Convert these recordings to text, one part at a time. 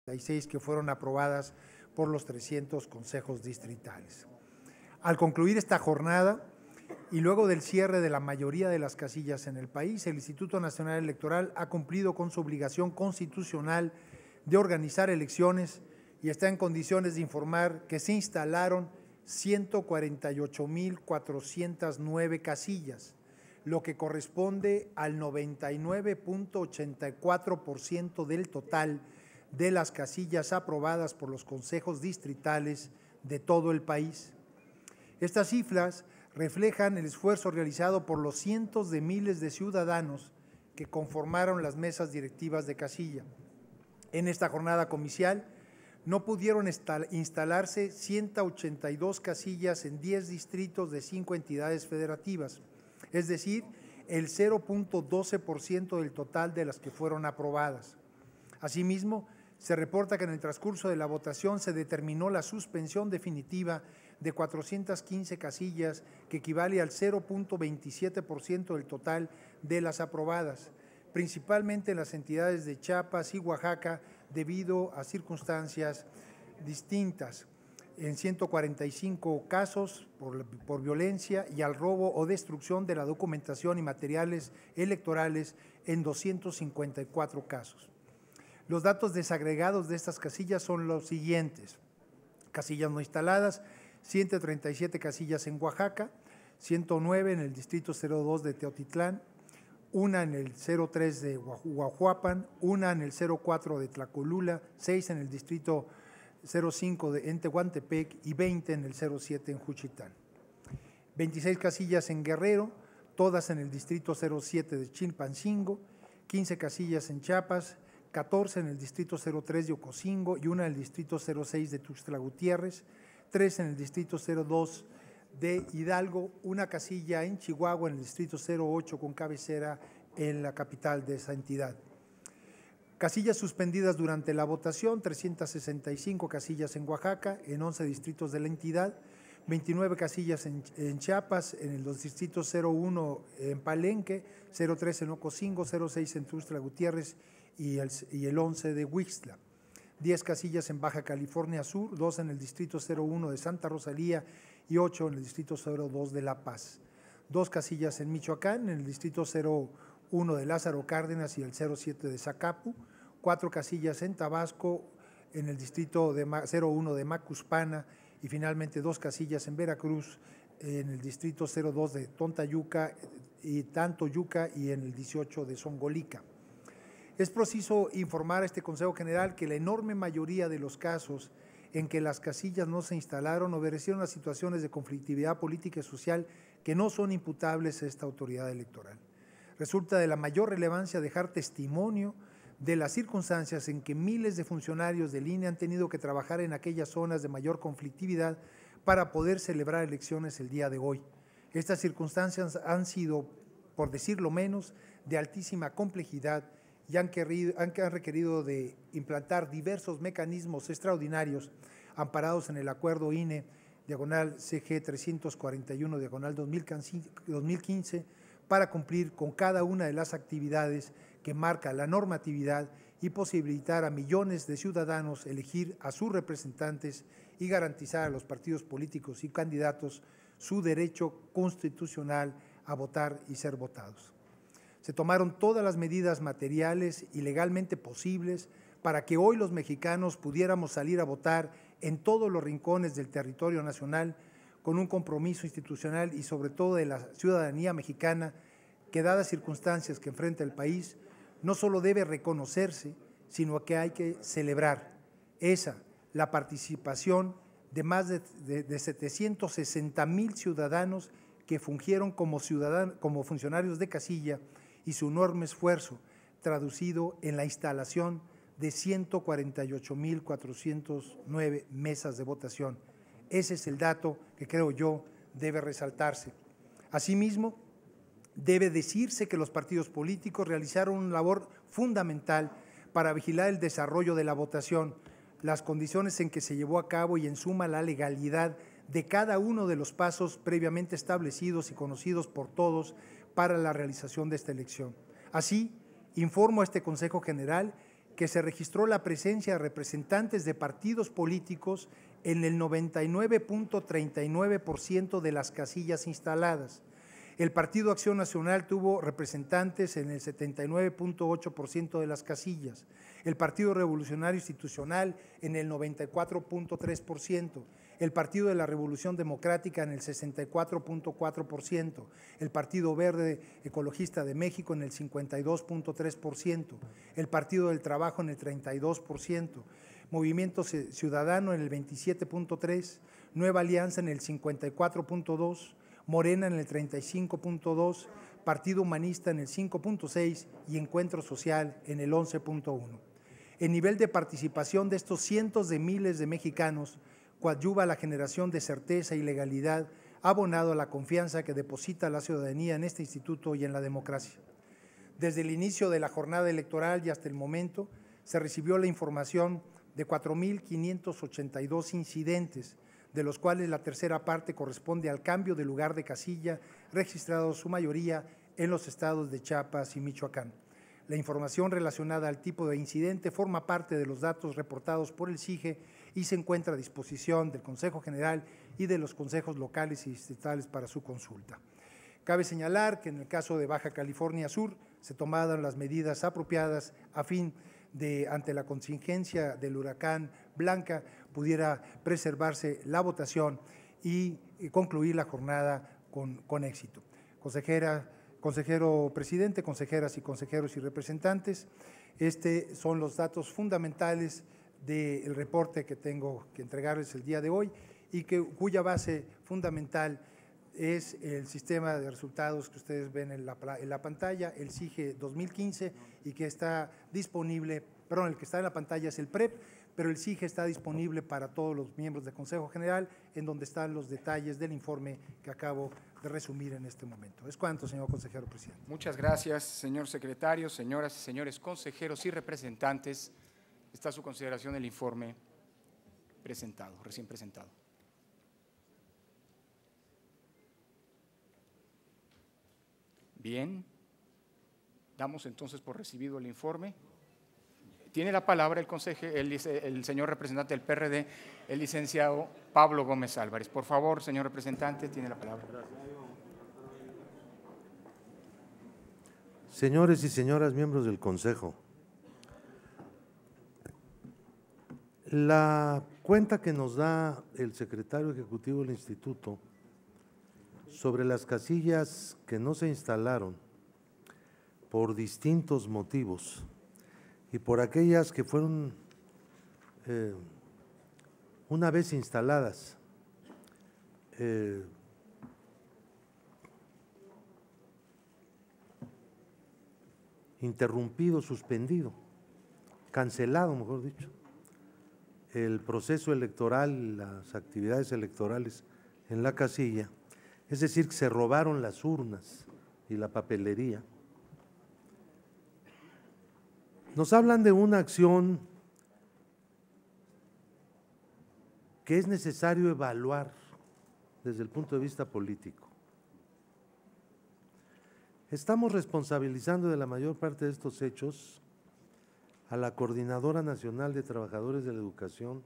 36 que fueron aprobadas por los 300 consejos distritales. Al concluir esta jornada y luego del cierre de la mayoría de las casillas en el país, el Instituto Nacional Electoral ha cumplido con su obligación constitucional de organizar elecciones y está en condiciones de informar que se instalaron 148,409 casillas, lo que corresponde al 99,84% del total de las casillas aprobadas por los consejos distritales de todo el país. Estas cifras reflejan el esfuerzo realizado por los cientos de miles de ciudadanos que conformaron las mesas directivas de casilla. En esta jornada comicial no pudieron instalarse 182 casillas en 10 distritos de 5 entidades federativas, es decir, el 0,12% del total de las que fueron aprobadas. Asimismo, se reporta que en el transcurso de la votación se determinó la suspensión definitiva de 415 casillas, que equivale al 0,27% del total de las aprobadas, principalmente en las entidades de Chiapas y Oaxaca, debido a circunstancias distintas, en 145 casos por violencia y al robo o destrucción de la documentación y materiales electorales en 254 casos. Los datos desagregados de estas casillas son los siguientes: casillas no instaladas, 137 casillas en Oaxaca, 109 en el distrito 02 de Teotitlán, una en el 03 de Huajuapan, una en el 04 de Tlacolula, 6 en el distrito 05 de Tehuantepec y 20 en el 07 en Juchitán. 26 casillas en Guerrero, todas en el distrito 07 de Chilpancingo, 15 casillas en Chiapas, 14 en el distrito 03 de Ocosingo y una en el distrito 06 de Tuxtla Gutiérrez, 3 en el distrito 02 de Hidalgo, una casilla en Chihuahua en el distrito 08 con cabecera en la capital de esa entidad. Casillas suspendidas durante la votación, 365 casillas en Oaxaca, en 11 distritos de la entidad, 29 casillas en Chiapas, en los distritos 01 en Palenque, 03 en Ocosingo, 06 en Tuxtla Gutiérrez y el 11 de Huixtla. 10 casillas en Baja California Sur, 2 en el distrito 01 de Santa Rosalía y 8 en el distrito 02 de La Paz. 2 casillas en Michoacán, en el distrito 01 de Lázaro Cárdenas y el 07 de Zacapu. 4 casillas en Tabasco, en el distrito 01 de Macuspana y finalmente 2 casillas en Veracruz, en el distrito 02 de Tontayuca y Tantoyuca y en el 18 de Zongolica. Es preciso informar a este Consejo General que la enorme mayoría de los casos en que las casillas no se instalaron obedecieron a situaciones de conflictividad política y social que no son imputables a esta autoridad electoral. Resulta de la mayor relevancia dejar testimonio de las circunstancias en que miles de funcionarios del INE han tenido que trabajar en aquellas zonas de mayor conflictividad para poder celebrar elecciones el día de hoy. Estas circunstancias han sido, por decirlo menos, de altísima complejidad y han requerido de implantar diversos mecanismos extraordinarios amparados en el acuerdo INE, /CG 341, /2015, para cumplir con cada una de las actividades que marca la normatividad y posibilitar a millones de ciudadanos elegir a sus representantes y garantizar a los partidos políticos y candidatos su derecho constitucional a votar y ser votados. Se tomaron todas las medidas materiales y legalmente posibles para que hoy los mexicanos pudiéramos salir a votar en todos los rincones del territorio nacional con un compromiso institucional y sobre todo de la ciudadanía mexicana que, dadas circunstancias que enfrenta el país, no solo debe reconocerse, sino que hay que celebrar la participación de más de 760,000 ciudadanos que fungieron como funcionarios de casilla y su enorme esfuerzo traducido en la instalación de 148,409 mesas de votación. Ese es el dato que creo yo debe resaltarse. Asimismo, debe decirse que los partidos políticos realizaron una labor fundamental para vigilar el desarrollo de la votación, las condiciones en que se llevó a cabo y en suma la legalidad de cada uno de los pasos previamente establecidos y conocidos por todos para la realización de esta elección. Así, informo a este Consejo General que se registró la presencia de representantes de partidos políticos en el 99.39% de las casillas instaladas. El Partido Acción Nacional tuvo representantes en el 79.8% de las casillas, el Partido Revolucionario Institucional en el 94.3%, el Partido de la Revolución Democrática en el 64.4%, el Partido Verde Ecologista de México en el 52.3%, el Partido del Trabajo en el 32%, Movimiento Ciudadano en el 27.3%, Nueva Alianza en el 54.2%, Morena en el 35.2%, Partido Humanista en el 5.6% y Encuentro Social en el 11.1%. El nivel de participación de estos cientos de miles de mexicanos coadyuva la generación de certeza y legalidad, abonado a la confianza que deposita la ciudadanía en este instituto y en la democracia. Desde el inicio de la jornada electoral y hasta el momento, se recibió la información de 4.582 incidentes, de los cuales la tercera parte corresponde al cambio de lugar de casilla, registrado su mayoría en los estados de Chiapas y Michoacán. La información relacionada al tipo de incidente forma parte de los datos reportados por el CIGE y se encuentra a disposición del Consejo General y de los consejos locales y distritales para su consulta. Cabe señalar que en el caso de Baja California Sur se tomaron las medidas apropiadas a fin de, ante la contingencia del huracán Blanca, pudiera preservarse la votación y concluir la jornada con éxito. Consejero presidente, consejeras y consejeros y representantes, son los datos fundamentales del reporte que tengo que entregarles el día de hoy y cuya base fundamental es el sistema de resultados que ustedes ven en la pantalla, el CIGE 2015, y que está disponible, perdón, el que está en la pantalla es el PREP, pero el CIGE está disponible para todos los miembros del Consejo General, en donde están los detalles del informe que acabo de resumir en este momento. Es cuanto, señor consejero presidente. Muchas gracias, señor secretario, señoras y señores consejeros y representantes. Está a su consideración el informe presentado, recién presentado. Bien, damos entonces por recibido el informe. Tiene la palabra el señor representante del PRD, el licenciado Pablo Gómez Álvarez. Por favor, señor representante, tiene la palabra. Señores y señoras miembros del Consejo, la cuenta que nos da el secretario ejecutivo del Instituto sobre las casillas que no se instalaron por distintos motivos y por aquellas que fueron una vez instaladas interrumpido, suspendido, cancelado, mejor dicho, el proceso electoral, las actividades electorales en la casilla, es decir, que se robaron las urnas y la papelería. Nos hablan de una acción que es necesario evaluar desde el punto de vista político. Estamos responsabilizando de la mayor parte de estos hechos a la Coordinadora Nacional de Trabajadores de la Educación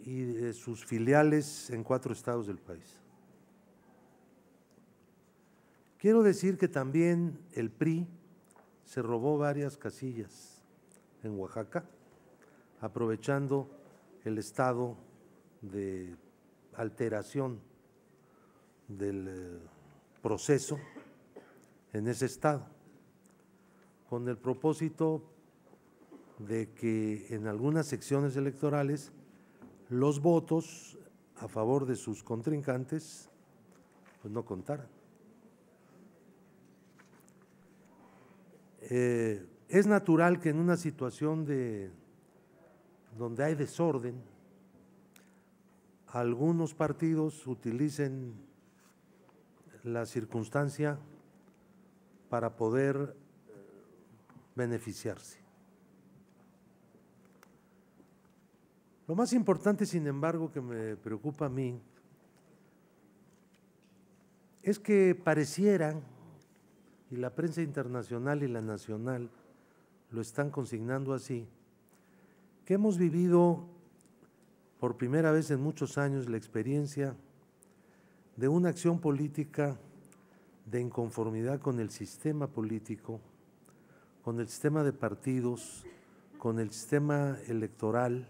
y de sus filiales en 4 estados del país. Quiero decir que también el PRI se robó varias casillas en Oaxaca, aprovechando el estado de alteración del proceso en ese estado, con el propósito de que en algunas secciones electorales los votos a favor de sus contrincantes pues no contaran. Es natural que en una situación donde hay desorden, algunos partidos utilicen la circunstancia para poder beneficiarse. Lo más importante, sin embargo, que me preocupa a mí, es que parecieran, y la prensa internacional y la nacional lo están consignando así, que hemos vivido por primera vez en muchos años la experiencia de una acción política de inconformidad con el sistema político, con el sistema de partidos, con el sistema electoral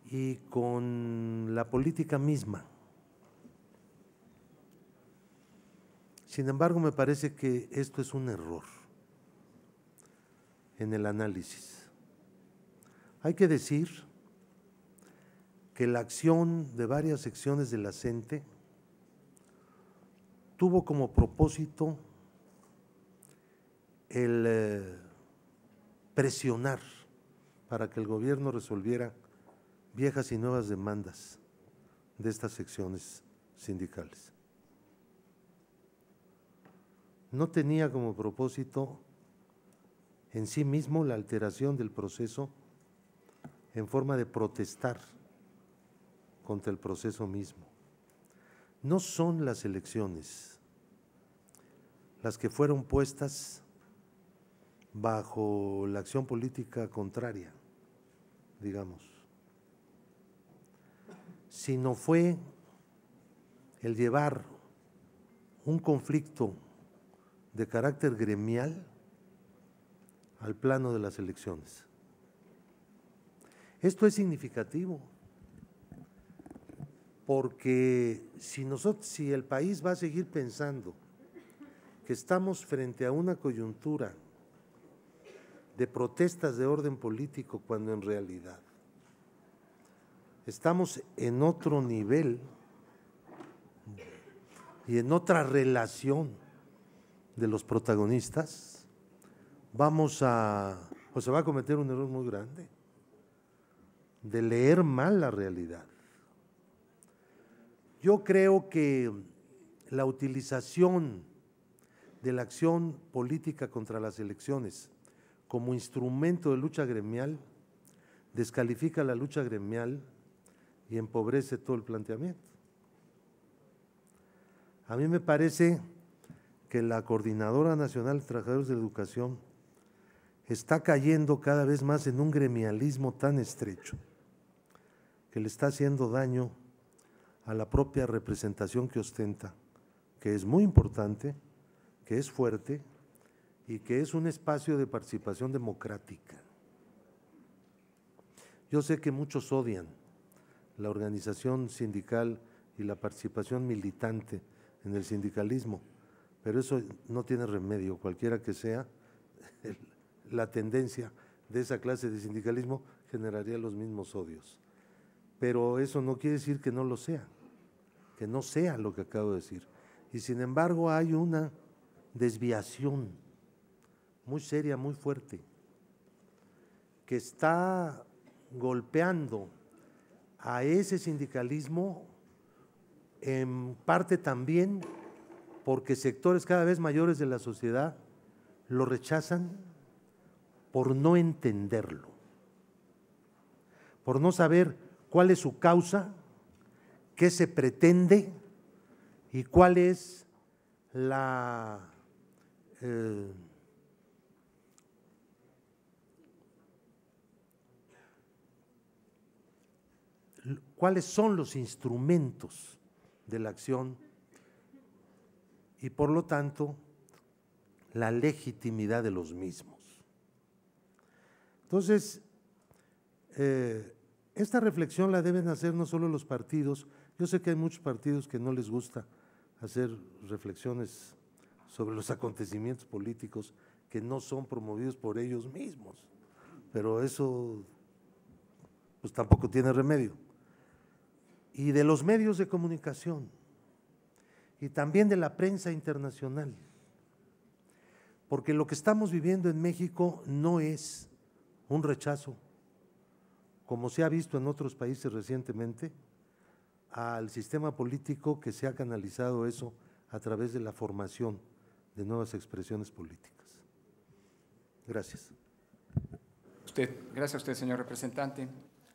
y con la política misma. Sin embargo, me parece que esto es un error en el análisis. Hay que decir que la acción de varias secciones de la CENTE tuvo como propósito el presionar para que el gobierno resolviera viejas y nuevas demandas de estas secciones sindicales. No tenía como propósito en sí mismo la alteración del proceso en forma de protestar contra el proceso mismo. No son las elecciones las que fueron puestas bajo la acción política contraria, digamos, sino fue el llevar un conflicto de carácter gremial al plano de las elecciones. Esto es significativo, porque si el país va a seguir pensando que estamos frente a una coyuntura de protestas de orden político, cuando en realidad estamos en otro nivel y en otra relación de los protagonistas, se va a cometer un error muy grande de leer mal la realidad. Yo creo que la utilización de la acción política contra las elecciones como instrumento de lucha gremial descalifica la lucha gremial y empobrece todo el planteamiento. A mí me parece que la Coordinadora Nacional de Trabajadores de la Educación está cayendo cada vez más en un gremialismo tan estrecho que le está haciendo daño a la propia representación que ostenta, que es muy importante, que es fuerte y que es un espacio de participación democrática. Yo sé que muchos odian la organización sindical y la participación militante en el sindicalismo, pero eso no tiene remedio, cualquiera que sea la tendencia de esa clase de sindicalismo generaría los mismos odios. Pero eso no quiere decir que no lo sea, que no sea lo que acabo de decir. Y sin embargo hay una desviación muy seria, muy fuerte, que está golpeando a ese sindicalismo en parte también porque sectores cada vez mayores de la sociedad lo rechazan por no entenderlo, por no saber cuál es su causa, qué se pretende y cuál es cuáles son los instrumentos de la acción y por lo tanto la legitimidad de los mismos. Entonces, esta reflexión la deben hacer no solo los partidos. Yo sé que hay muchos partidos que no les gusta hacer reflexiones sobre los acontecimientos políticos que no son promovidos por ellos mismos, pero eso pues tampoco tiene remedio. Y de los medios de comunicación y también de la prensa internacional, porque lo que estamos viviendo en México no es un rechazo, como se ha visto en otros países recientemente, al sistema político, que se ha canalizado eso a través de la formación de nuevas expresiones políticas. Gracias. Gracias a usted, señor representante.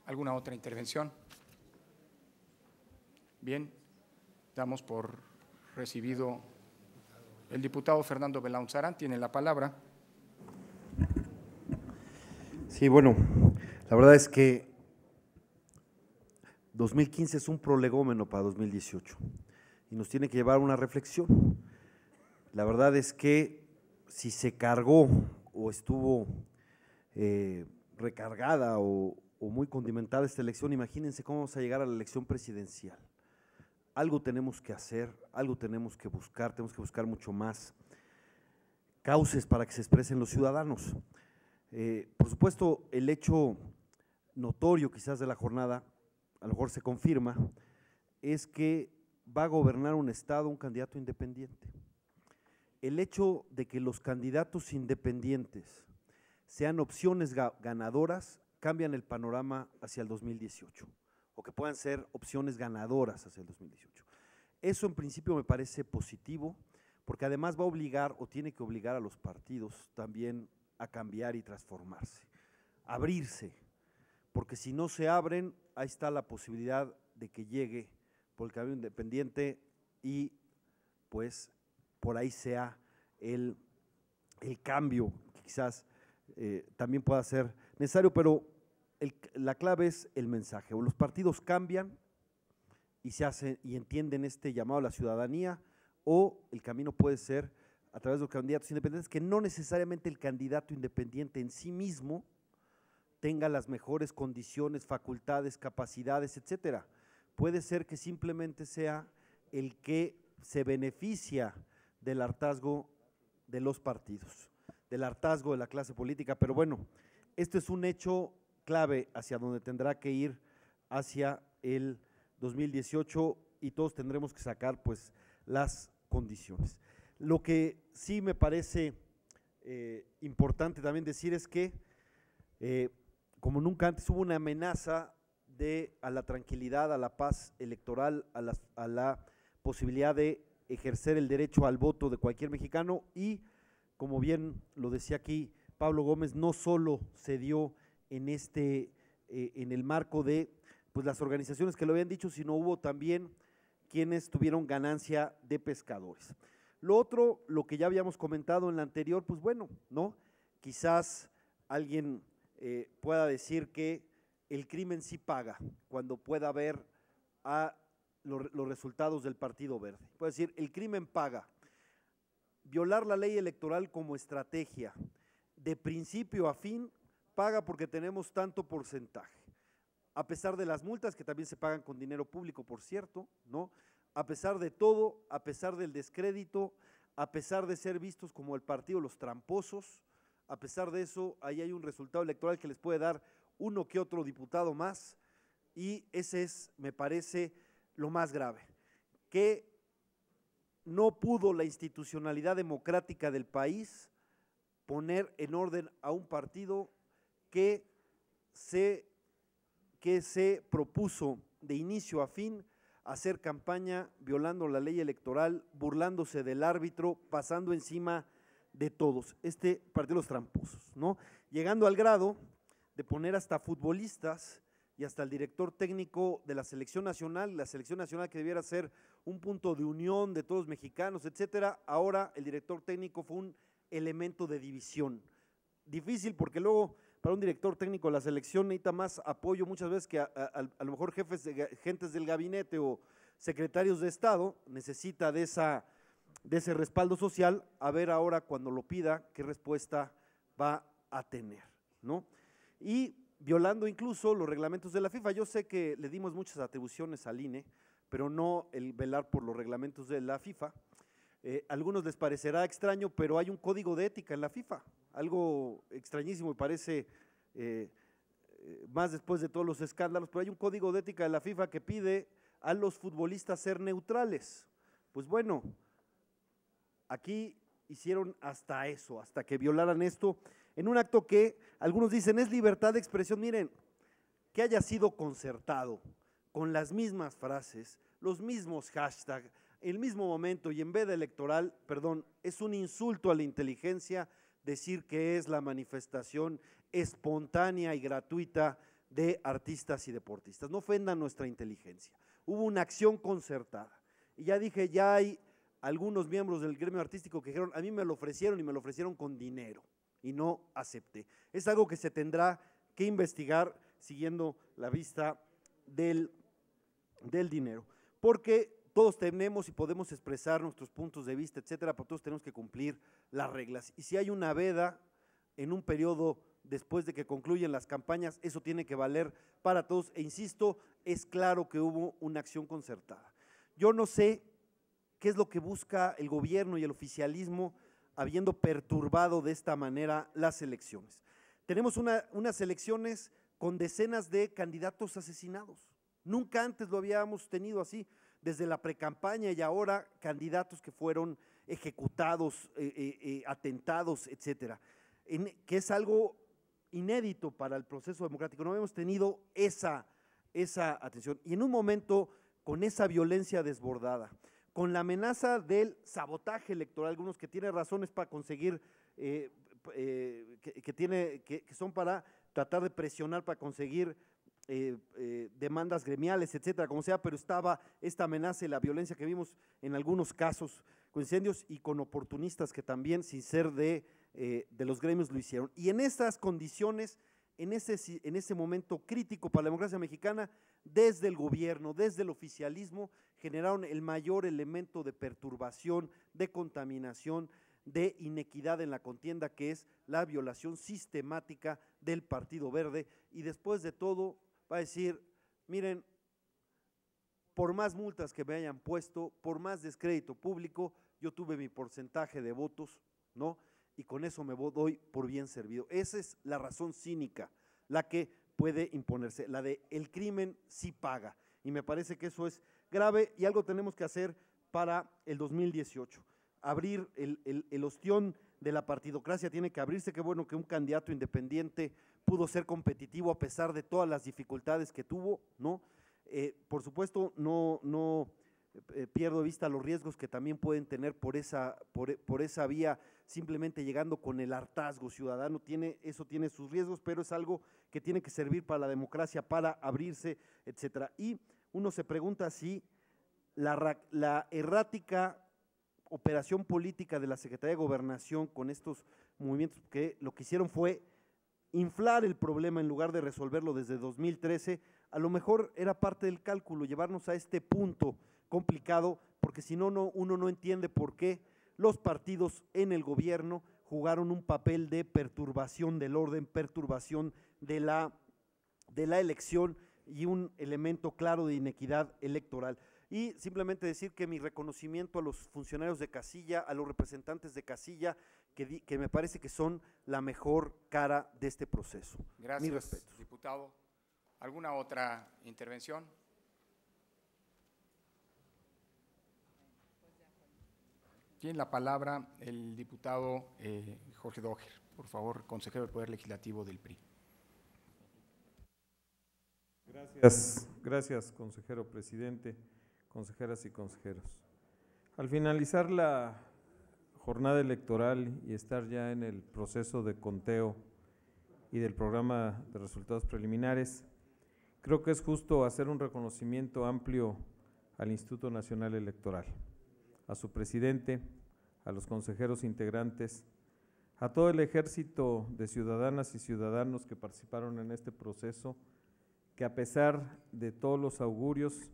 ¿Alguna otra intervención? Bien, damos por recibido el diputado Fernando Belaúnde Sarán. Tiene la palabra. Sí, bueno, la verdad es que 2015 es un prolegómeno para 2018 y nos tiene que llevar a una reflexión. La verdad es que si se cargó o estuvo recargada o muy condimentada esta elección, imagínense cómo vamos a llegar a la elección presidencial. Algo tenemos que hacer, algo tenemos que buscar mucho más cauces para que se expresen los ciudadanos. Por supuesto, el hecho notorio quizás de la jornada, a lo mejor se confirma, es que va a gobernar un estado un candidato independiente. El hecho de que los candidatos independientes sean opciones ganadoras cambian el panorama hacia el 2018, o que puedan ser opciones ganadoras hacia el 2018. Eso en principio me parece positivo, porque además va a obligar o tiene que obligar a los partidos también a cambiar y transformarse, abrirse, porque si no se abren, ahí está la posibilidad de que llegue por el camino independiente y pues por ahí sea el cambio que quizás también pueda ser necesario, pero la clave es el mensaje. O los partidos cambian y se hacen y entienden este llamado a la ciudadanía, o el camino puede ser a través de los candidatos independientes, que no necesariamente el candidato independiente en sí mismo tenga las mejores condiciones, facultades, capacidades, etcétera. Puede ser que simplemente sea el que se beneficia del hartazgo de los partidos, del hartazgo de la clase política, pero bueno, esto es un hecho clave hacia donde tendrá que ir hacia el 2018 y todos tendremos que sacar pues las condiciones. Lo que sí me parece importante también decir es que como nunca antes hubo una amenaza a la tranquilidad, a la paz electoral, a la posibilidad de ejercer el derecho al voto de cualquier mexicano, y como bien lo decía aquí Pablo Gómez, no solo se dio en el marco de pues las organizaciones que lo habían dicho, sino hubo también quienes tuvieron ganancia de pescadores. Lo otro, lo que ya habíamos comentado en la anterior, pues bueno, ¿no? Quizás alguien pueda decir que el crimen sí paga cuando pueda ver a los resultados del Partido Verde. Puede decir, el crimen paga. Violar la ley electoral como estrategia de principio a fin paga porque tenemos tanto porcentaje. A pesar de las multas que también se pagan con dinero público, por cierto, ¿no? A pesar de todo, a pesar del descrédito, a pesar de ser vistos como el partido los tramposos, a pesar de eso, ahí hay un resultado electoral que les puede dar uno que otro diputado más, y ese es, me parece, lo más grave, que no pudo la institucionalidad democrática del país poner en orden a un partido que se propuso de inicio a fin hacer campaña violando la ley electoral, burlándose del árbitro, pasando encima de todos, este partido de los tramposos, ¿no? Llegando al grado de poner hasta futbolistas y hasta el director técnico de la selección nacional que debiera ser un punto de unión de todos los mexicanos, etcétera. Ahora el director técnico fue un elemento de división. Difícil porque luego para un director técnico de la selección necesita más apoyo muchas veces que a lo mejor gentes del gabinete o secretarios de Estado, necesita de ese respaldo social, a ver ahora cuando lo pida qué respuesta va a tener, ¿no? Y violando incluso los reglamentos de la FIFA. Yo sé que le dimos muchas atribuciones al INE, pero no el velar por los reglamentos de la FIFA. A algunos les parecerá extraño, pero hay un código de ética en la FIFA, algo extrañísimo y parece más después de todos los escándalos, pero hay un código de ética de la FIFA que pide a los futbolistas ser neutrales. Pues bueno, aquí hicieron hasta eso, hasta que violaran esto, en un acto que algunos dicen es libertad de expresión. Miren, que haya sido concertado, con las mismas frases, los mismos hashtags, el mismo momento y en veda electoral, perdón, es un insulto a la inteligencia decir que es la manifestación espontánea y gratuita de artistas y deportistas. No ofendan nuestra inteligencia. Hubo una acción concertada. Y ya dije, ya hay algunos miembros del gremio artístico que dijeron, a mí me lo ofrecieron y me lo ofrecieron con dinero y no acepté. Es algo que se tendrá que investigar siguiendo la vista del dinero, porque todos tenemos y podemos expresar nuestros puntos de vista, etcétera, pero todos tenemos que cumplir las reglas. Y si hay una veda en un periodo después de que concluyen las campañas, eso tiene que valer para todos. E insisto, es claro que hubo una acción concertada. Yo no sé qué es lo que busca el gobierno y el oficialismo habiendo perturbado de esta manera las elecciones. Tenemos unas elecciones con decenas de candidatos asesinados. Nunca antes lo habíamos tenido así, desde la precampaña y ahora candidatos que fueron ejecutados, atentados, etcétera, que es algo inédito para el proceso democrático. No habíamos tenido esa atención. Y en un momento con esa violencia desbordada, con la amenaza del sabotaje electoral, algunos que tienen razones para conseguir, que son para tratar de presionar para conseguir demandas gremiales, etcétera, como sea, pero estaba esta amenaza y la violencia que vimos en algunos casos con incendios y con oportunistas que también, sin ser de los gremios, lo hicieron. Y en estas condiciones, en ese momento crítico para la democracia mexicana, desde el gobierno, desde el oficialismo, generaron el mayor elemento de perturbación, de contaminación, de inequidad en la contienda, que es la violación sistemática del Partido Verde. Y después de todo va a decir, miren, por más multas que me hayan puesto, por más descrédito público, yo tuve mi porcentaje de votos, ¿no? Y con eso me doy por bien servido. Esa es la razón cínica, la que puede imponerse, la de el crimen sí paga. Y me parece que eso es grave y algo tenemos que hacer para el 2018. Abrir el ostión de la partidocracia tiene que abrirse. Qué bueno que un candidato independiente pudo ser competitivo a pesar de todas las dificultades que tuvo, ¿no? Por supuesto, no pierdo de vista los riesgos que también pueden tener por esa vía, simplemente llegando con el hartazgo ciudadano. Eso tiene sus riesgos, pero es algo que tiene que servir para la democracia, para abrirse, etcétera. Y uno se pregunta si la errática operación política de la Secretaría de Gobernación con estos movimientos, que lo que hicieron fue inflar el problema en lugar de resolverlo desde 2013, a lo mejor era parte del cálculo, llevarnos a este punto complicado, porque si no, uno no entiende por qué los partidos en el gobierno jugaron un papel de perturbación del orden, perturbación de la elección y un elemento claro de inequidad electoral. Y simplemente decir que mi reconocimiento a los funcionarios de casilla, a los representantes de casilla, que me parece que son la mejor cara de este proceso. Gracias, mis respetos. Diputado. ¿Alguna otra intervención? Tiene la palabra el diputado Jorge Dogger, por favor, consejero del Poder Legislativo del PRI. Gracias, consejero presidente, consejeras y consejeros. Al finalizar la jornada electoral y estar ya en el proceso de conteo y del programa de resultados preliminares, creo que es justo hacer un reconocimiento amplio al Instituto Nacional Electoral, a su presidente, a los consejeros integrantes, a todo el ejército de ciudadanas y ciudadanos que participaron en este proceso, que a pesar de todos los augurios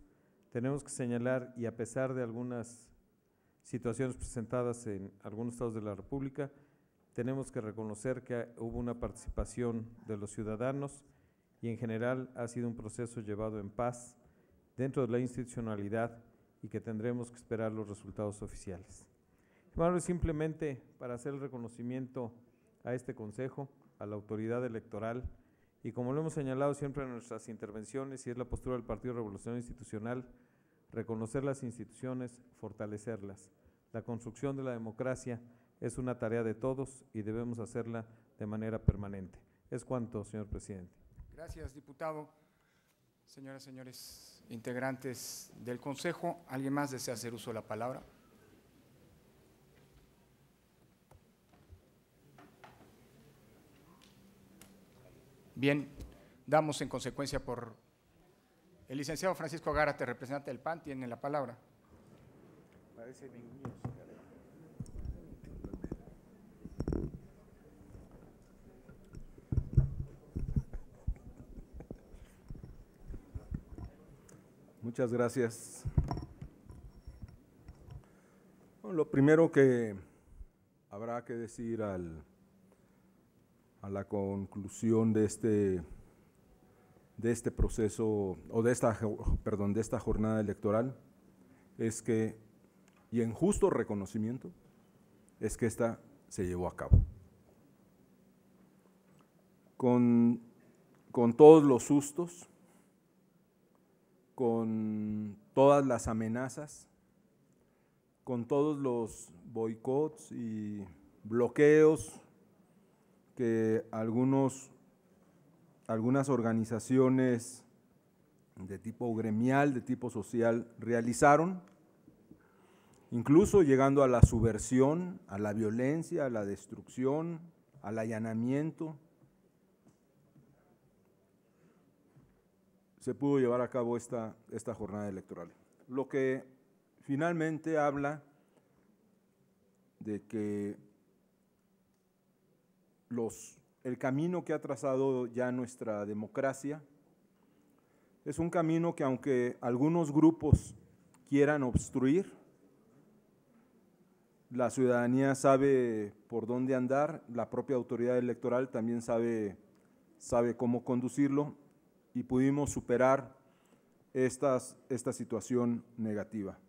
tenemos que señalar, y a pesar de algunas situaciones presentadas en algunos estados de la República, tenemos que reconocer que hubo una participación de los ciudadanos y en general ha sido un proceso llevado en paz dentro de la institucionalidad y que tendremos que esperar los resultados oficiales. Bueno, simplemente para hacer el reconocimiento a este consejo, a la autoridad electoral, y como lo hemos señalado siempre en nuestras intervenciones, y es la postura del Partido Revolucionario Institucional, reconocer las instituciones, fortalecerlas. La construcción de la democracia es una tarea de todos y debemos hacerla de manera permanente. Es cuanto, señor presidente. Gracias, diputado. Señoras y señores integrantes del Consejo, ¿alguien más desea hacer uso de la palabra? Bien, damos en consecuencia por el licenciado Francisco Gárate, representante del PAN, tiene la palabra. Muchas gracias. Bueno, lo primero que habrá que decir a la conclusión de este proceso, o de esta jornada electoral, es que, y en justo reconocimiento, es que esta se llevó a cabo. Con todos los sustos, con todas las amenazas, con todos los boicots y bloqueos que algunas organizaciones de tipo gremial, de tipo social, realizaron, incluso llegando a la subversión, a la violencia, a la destrucción, al allanamiento. Se pudo llevar a cabo esta jornada electoral. Lo que finalmente habla de que el camino que ha trazado ya nuestra democracia es un camino que, aunque algunos grupos quieran obstruir, la ciudadanía sabe por dónde andar, la propia autoridad electoral también sabe cómo conducirlo, y pudimos superar esta situación negativa.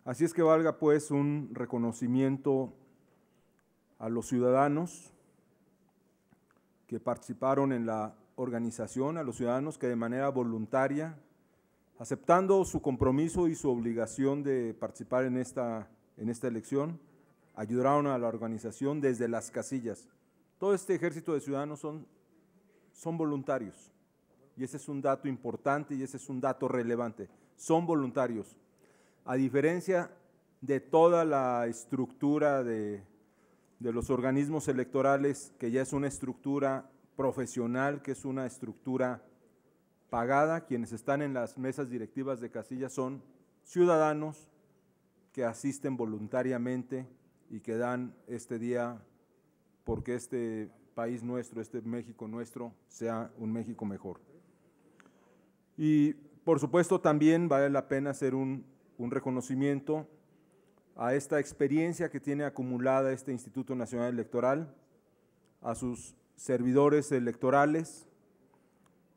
Así es que valga pues un reconocimiento a los ciudadanos que participaron en la organización, a los ciudadanos que de manera voluntaria, aceptando su compromiso y su obligación de participar en esta elección, ayudaron a la organización desde las casillas. Todo este ejército de ciudadanos son voluntarios. Y ese es un dato importante y ese es un dato relevante. Son voluntarios. A diferencia de toda la estructura de los organismos electorales, que ya es una estructura profesional, que es una estructura pagada, quienes están en las mesas directivas de casillas son ciudadanos que asisten voluntariamente y que dan este día porque este país nuestro, este México nuestro, sea un México mejor. Y por supuesto también vale la pena hacer un reconocimiento a esta experiencia que tiene acumulada este Instituto Nacional Electoral, a sus servidores electorales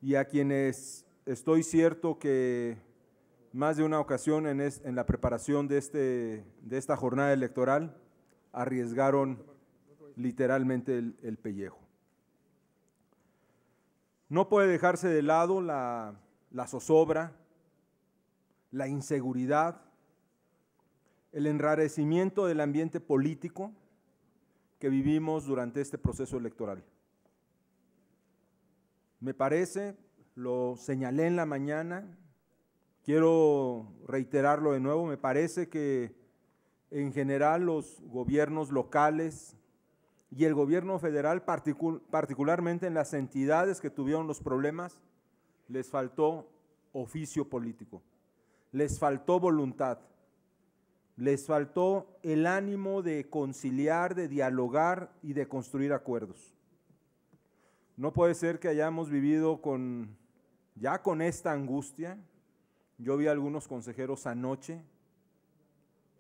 y a quienes estoy cierto que más de una ocasión en la preparación de esta jornada electoral arriesgaron literalmente el pellejo. No puede dejarse de lado la zozobra, la inseguridad, el enrarecimiento del ambiente político que vivimos durante este proceso electoral. Me parece, lo señalé en la mañana, quiero reiterarlo de nuevo, me parece que en general los gobiernos locales y el gobierno federal, particularmente en las entidades que tuvieron los problemas, les faltó oficio político, les faltó voluntad, les faltó el ánimo de conciliar, de dialogar y de construir acuerdos. No puede ser que hayamos vivido ya con esta angustia. Yo vi a algunos consejeros anoche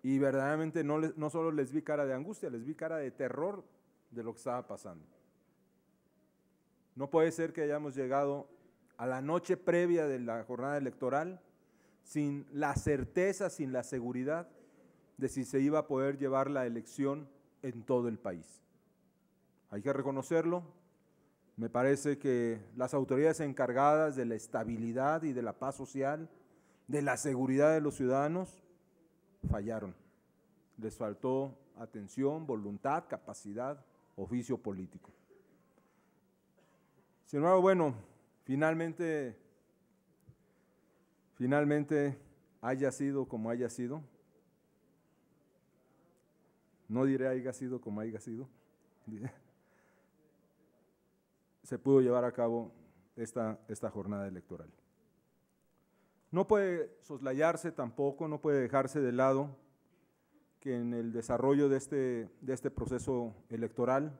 y verdaderamente no solo les vi cara de angustia, les vi cara de terror de lo que estaba pasando. No puede ser que hayamos llegado a la noche previa de la jornada electoral sin la certeza, sin la seguridad de si se iba a poder llevar la elección en todo el país. Hay que reconocerlo. Me parece que las autoridades encargadas de la estabilidad y de la paz social, de la seguridad de los ciudadanos, fallaron. Les faltó atención, voluntad, capacidad, oficio político. Sin embargo, bueno, finalmente haya sido como haya sido, no diré haya sido como haya sido, se pudo llevar a cabo esta jornada electoral. No puede soslayarse tampoco, no puede dejarse de lado que en el desarrollo de este proceso electoral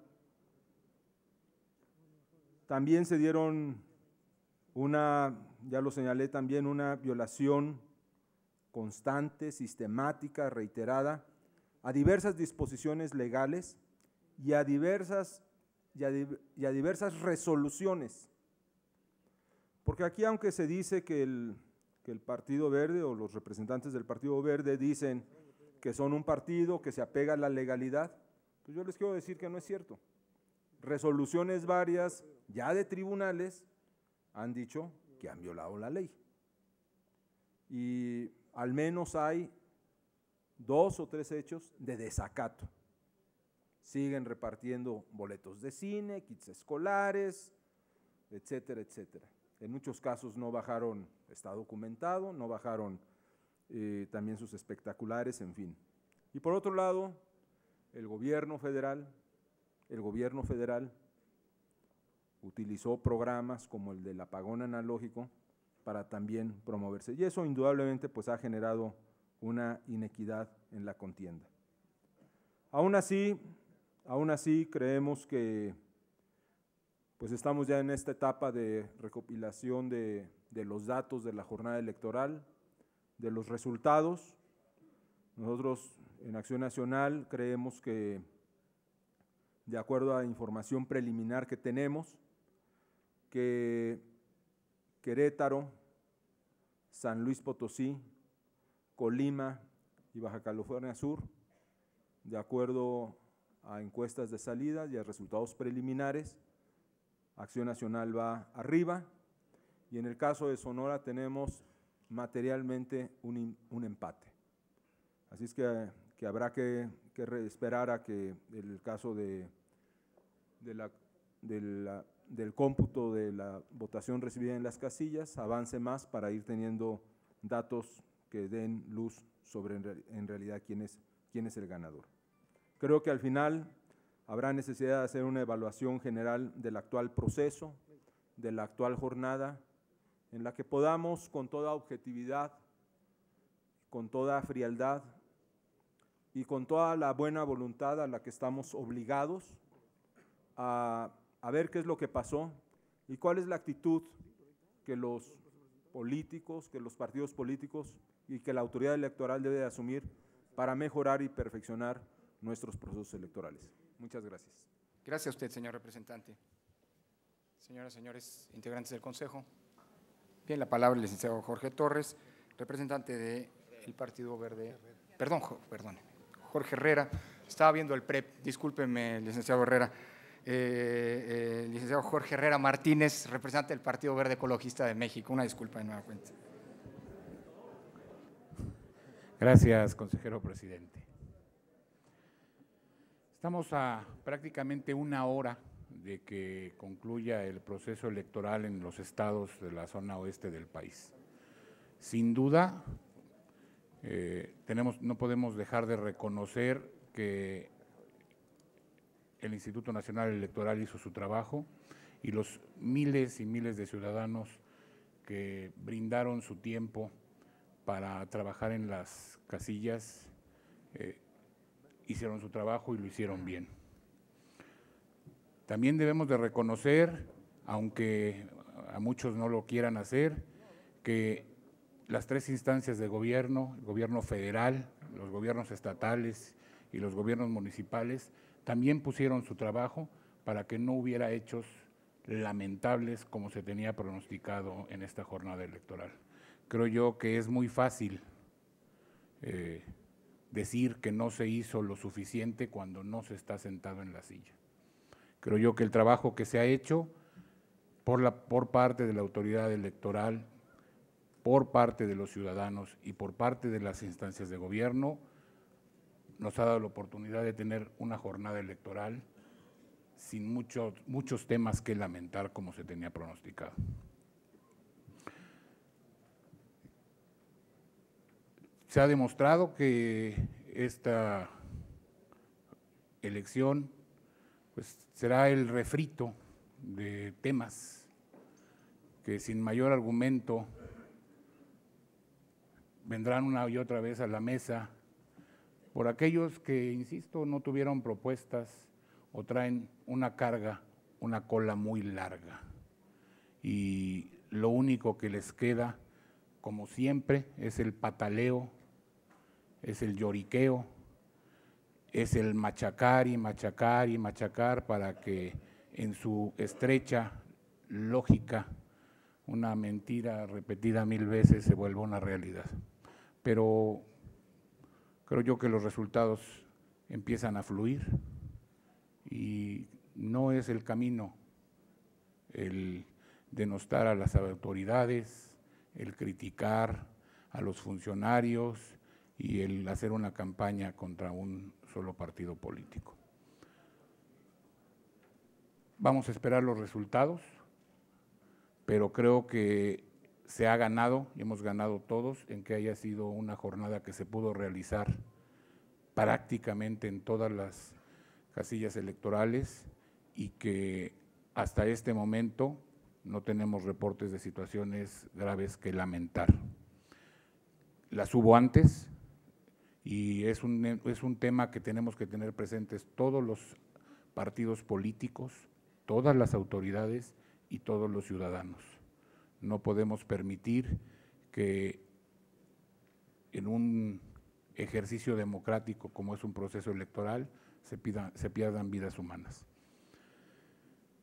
también se dieron ya lo señalé también, una violación constante, sistemática, reiterada, a diversas disposiciones legales y a diversas resoluciones. Porque aquí, aunque se dice que el Partido Verde o los representantes del Partido Verde dicen que son un partido que se apega a la legalidad, pues yo les quiero decir que no es cierto. Resoluciones varias, ya de tribunales, han dicho que han violado la ley. Y al menos hay 2 o 3 hechos de desacato. Siguen repartiendo boletos de cine, kits escolares, etcétera, etcétera. En muchos casos no bajaron, está documentado, no bajaron también sus espectaculares, en fin. Y por otro lado, el gobierno federal utilizó programas como el del apagón analógico para también promoverse. Y eso indudablemente pues ha generado una inequidad en la contienda. Aún así creemos que pues estamos ya en esta etapa de recopilación de los datos de la jornada electoral, de los resultados. Nosotros en Acción Nacional creemos que, de acuerdo a información preliminar que tenemos, que Querétaro, San Luis Potosí, Colima y Baja California Sur, de acuerdo a encuestas de salida y a resultados preliminares, Acción Nacional va arriba, y en el caso de Sonora tenemos materialmente un empate. Así es que habrá que esperar a que el caso del cómputo de la votación recibida en las casillas avance más para ir teniendo datos que den luz sobre en realidad quién es el ganador. Creo que al final habrá necesidad de hacer una evaluación general del actual proceso, de la actual jornada, en la que podamos con toda objetividad, con toda frialdad y con toda la buena voluntad a la que estamos obligados a ver qué es lo que pasó y cuál es la actitud que los políticos, que los partidos políticos y que la autoridad electoral debe de asumir para mejorar y perfeccionar nuestros procesos electorales. Muchas gracias. Gracias a usted, señor representante. Señoras y señores integrantes del Consejo. Bien, la palabra el licenciado Jorge Torres, representante del Partido Verde. Perdón, Jorge Herrera. Estaba viendo el PREP, discúlpeme, licenciado Herrera. Licenciado Jorge Herrera Martínez, representante del Partido Verde Ecologista de México. Una disculpa de nueva cuenta. Gracias, consejero presidente. Estamos a prácticamente una hora de que concluya el proceso electoral en los estados de la zona oeste del país. Sin duda, no podemos dejar de reconocer que el Instituto Nacional Electoral hizo su trabajo y los miles y miles de ciudadanos que brindaron su tiempo para trabajar en las casillas hicieron su trabajo y lo hicieron bien. También debemos de reconocer, aunque a muchos no lo quieran hacer, que las 3 instancias de gobierno, el gobierno federal, los gobiernos estatales y los gobiernos municipales, también pusieron su trabajo para que no hubiera hechos lamentables como se tenía pronosticado en esta jornada electoral. Creo yo que es muy fácil decir que no se hizo lo suficiente cuando no se está sentado en la silla. Creo yo que el trabajo que se ha hecho por parte de la autoridad electoral, por parte de los ciudadanos y por parte de las instancias de gobierno, nos ha dado la oportunidad de tener una jornada electoral sin muchos temas que lamentar como se tenía pronosticado. Se ha demostrado que esta elección pues, será el refrito de temas que sin mayor argumento vendrán una y otra vez a la mesa por aquellos que, insisto, no tuvieron propuestas o traen una carga, una cola muy larga. Y lo único que les queda, como siempre, es el pataleo, es el lloriqueo, es el machacar y machacar y machacar para que en su estrecha lógica una mentira repetida 1000 veces se vuelva una realidad. Pero creo yo que los resultados empiezan a fluir y no es el camino el denostar a las autoridades, el criticar a los funcionarios y el hacer una campaña contra un solo partido político. Vamos a esperar los resultados, pero creo que se ha ganado, y hemos ganado todos, en que haya sido una jornada que se pudo realizar prácticamente en todas las casillas electorales y que hasta este momento no tenemos reportes de situaciones graves que lamentar. Las hubo antes y es un tema que tenemos que tener presentes todos los partidos políticos, todas las autoridades y todos los ciudadanos. No podemos permitir que en un ejercicio democrático como es un proceso electoral se pierdan vidas humanas.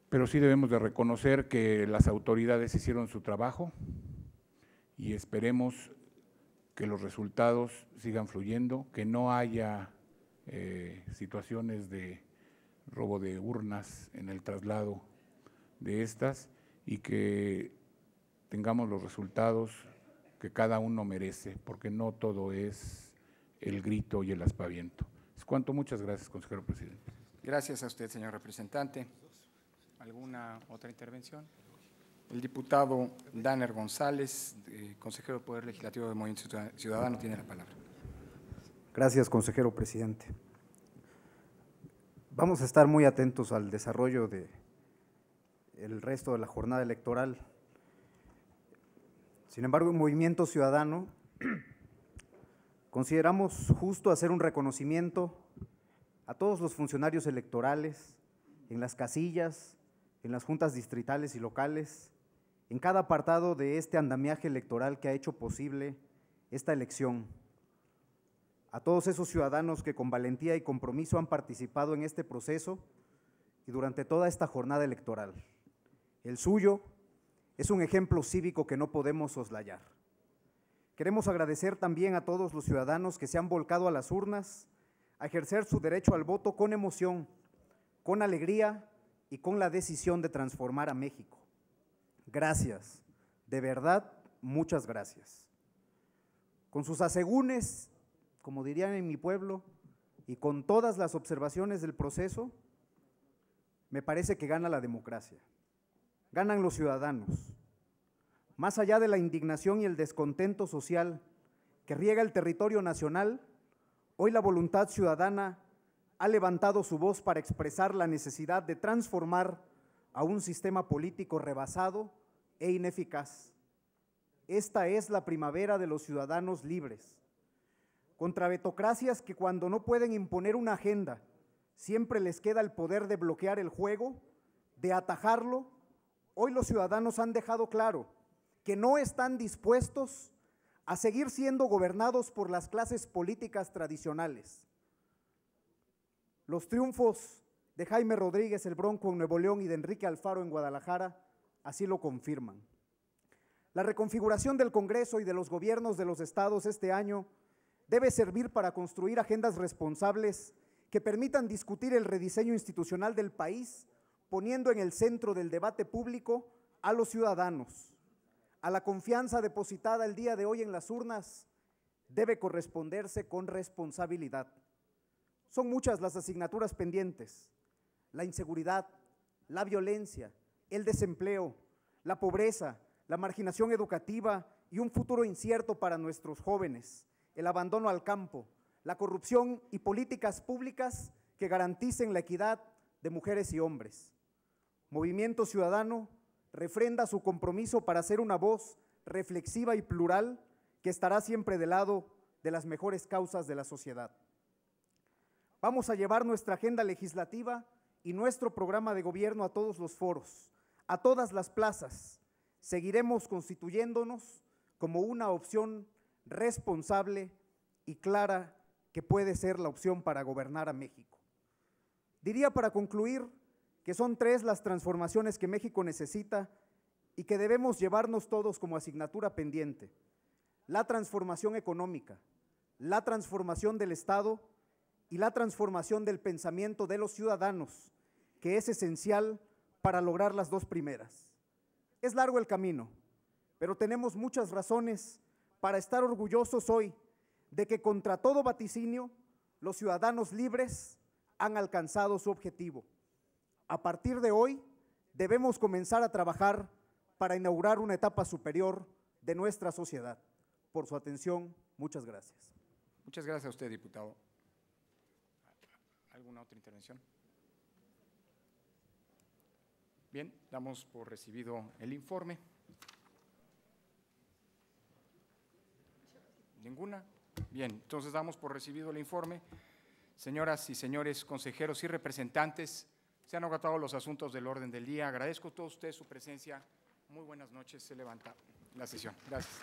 Pero sí debemos de reconocer que las autoridades hicieron su trabajo y esperemos que los resultados sigan fluyendo, que no haya situaciones de robo de urnas en el traslado de estas y que tengamos los resultados que cada uno merece, porque no todo es el grito y el aspaviento. Es cuanto. Muchas gracias, consejero presidente. Gracias a usted, señor representante. ¿Alguna otra intervención? El diputado Danner González, consejero del Poder Legislativo del Movimiento Ciudadano, tiene la palabra. Gracias, consejero presidente. Vamos a estar muy atentos al desarrollo del resto de la jornada electoral. Sin embargo, en Movimiento Ciudadano consideramos justo hacer un reconocimiento a todos los funcionarios electorales en las casillas, en las juntas distritales y locales, en cada apartado de este andamiaje electoral que ha hecho posible esta elección. A todos esos ciudadanos que con valentía y compromiso han participado en este proceso y durante toda esta jornada electoral. El suyo es un ejemplo cívico que no podemos soslayar. Queremos agradecer también a todos los ciudadanos que se han volcado a las urnas a ejercer su derecho al voto con emoción, con alegría y con la decisión de transformar a México. Gracias, de verdad, muchas gracias. Con sus asegúnes, como dirían en mi pueblo, y con todas las observaciones del proceso, me parece que gana la democracia, ganan los ciudadanos. Más allá de la indignación y el descontento social que riega el territorio nacional, hoy la voluntad ciudadana ha levantado su voz para expresar la necesidad de transformar a un sistema político rebasado e ineficaz. Esta es la primavera de los ciudadanos libres. Contra vetocracias que cuando no pueden imponer una agenda, siempre les queda el poder de bloquear el juego, de atajarlo. Hoy los ciudadanos han dejado claro que no están dispuestos a seguir siendo gobernados por las clases políticas tradicionales. Los triunfos de Jaime Rodríguez el Bronco en Nuevo León y de Enrique Alfaro en Guadalajara así lo confirman. La reconfiguración del Congreso y de los gobiernos de los estados este año debe servir para construir agendas responsables que permitan discutir el rediseño institucional del país, poniendo en el centro del debate público a los ciudadanos. A la confianza depositada el día de hoy en las urnas debe corresponderse con responsabilidad. Son muchas las asignaturas pendientes: la inseguridad, la violencia, el desempleo, la pobreza, la marginación educativa y un futuro incierto para nuestros jóvenes, el abandono al campo, la corrupción y políticas públicas que garanticen la equidad de mujeres y hombres. Movimiento Ciudadano refrenda su compromiso para ser una voz reflexiva y plural que estará siempre del lado de las mejores causas de la sociedad. Vamos a llevar nuestra agenda legislativa y nuestro programa de gobierno a todos los foros, a todas las plazas, seguiremos constituyéndonos como una opción responsable y clara que puede ser la opción para gobernar a México. Diría para concluir que son 3 las transformaciones que México necesita y que debemos llevarnos todos como asignatura pendiente: la transformación económica, la transformación del Estado y la transformación del pensamiento de los ciudadanos, que es esencial para lograr las 2 primeras. Es largo el camino, pero tenemos muchas razones para estar orgullosos hoy de que contra todo vaticinio los ciudadanos libres han alcanzado su objetivo. A partir de hoy debemos comenzar a trabajar para inaugurar una etapa superior de nuestra sociedad. Por su atención, muchas gracias. Muchas gracias a usted, diputado. ¿Alguna otra intervención? Bien, damos por recibido el informe. ¿Ninguna? Bien, entonces damos por recibido el informe. Señoras y señores consejeros y representantes, se han agotado los asuntos del orden del día. Agradezco a todos ustedes su presencia. Muy buenas noches. Se levanta la sesión. Gracias.